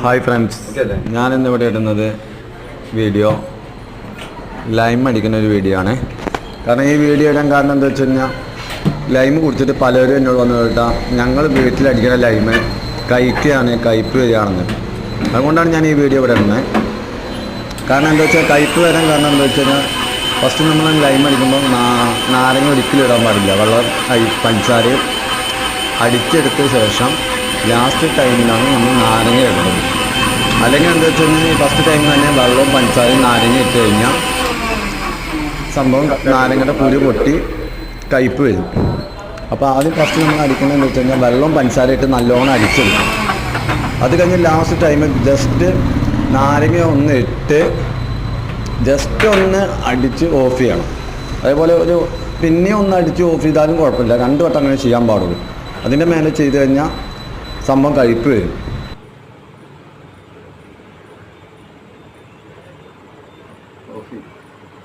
Hi friends, ഞാനിന്നിവിടെ ഇടുന്നത് video lime അടിക്കുന്ന ഒരു വീഡിയോ ആണ്. കാരണം ഈ വീഡിയോ ഇടാൻ കാരണം എന്താ വെച്ച് കഴിഞ്ഞാൽ, ലൈം കുടിച്ചിട്ട് പലരും എന്നോട് വന്നു കേട്ടാൽ ഞങ്ങൾ വീട്ടിലടിക്കുന്ന ലൈം കഴിക്കുകയാണ്, കയ്പ്പ് വരികയാണെന്ന്. അതുകൊണ്ടാണ് ഞാൻ ഈ വീഡിയോ ഇവിടെ ഇടുന്നത്. കാരണം എന്താ വെച്ചാൽ കയ്പ്പ് വരാൻ കാരണം എന്താ വെച്ച് കഴിഞ്ഞാൽ, ഫസ്റ്റ് നമ്മൾ ലൈം അടിക്കുമ്പോൾ നാരങ്ങ ഒരിക്കലും ഇടാൻ പാടില്ല. വെള്ളം പഞ്ചസാരയും അടിച്ചെടുത്ത ശേഷം ലാസ്റ്റ് ടൈമിലാണ് നമ്മൾ നാരങ്ങ ഇടുന്നത്. അല്ലെങ്കിൽ എന്താ വെച്ച് കഴിഞ്ഞാൽ, ഫസ്റ്റ് ടൈമിൽ തന്നെ വെള്ളവും പഞ്ചസാരയും നാരങ്ങ ഇട്ട് കഴിഞ്ഞാൽ സംഭവം നാരങ്ങയുടെ കുരു പൊട്ടി കയ്പ്പ് വരും. അപ്പോൾ ആദ്യം ഫസ്റ്റ് നമ്മൾ അടിക്കുന്നത് എന്താ വെച്ച് കഴിഞ്ഞാൽ, വെള്ളവും പഞ്ചസാര ഇട്ട് നല്ലോണം അടിച്ചെടുക്കും. അത് കഴിഞ്ഞ് ലാസ്റ്റ് ടൈമിൽ ജസ്റ്റ് നാരങ്ങ ഒന്ന് ഇട്ട് ജസ്റ്റ് ഒന്ന് അടിച്ച് ഓഫ് ചെയ്യണം. അതേപോലെ പിന്നെയും ഒന്ന് അടിച്ച് ഓഫ് ചെയ്താലും കുഴപ്പമില്ല, 2 വട്ടം അങ്ങനെ ചെയ്യാൻ പാടുള്ളൂ. അതിൻ്റെ മേലെ ചെയ്ത് കഴിഞ്ഞാൽ സംഭവം കയ്പ്പ് വരും. ഓക്കെ.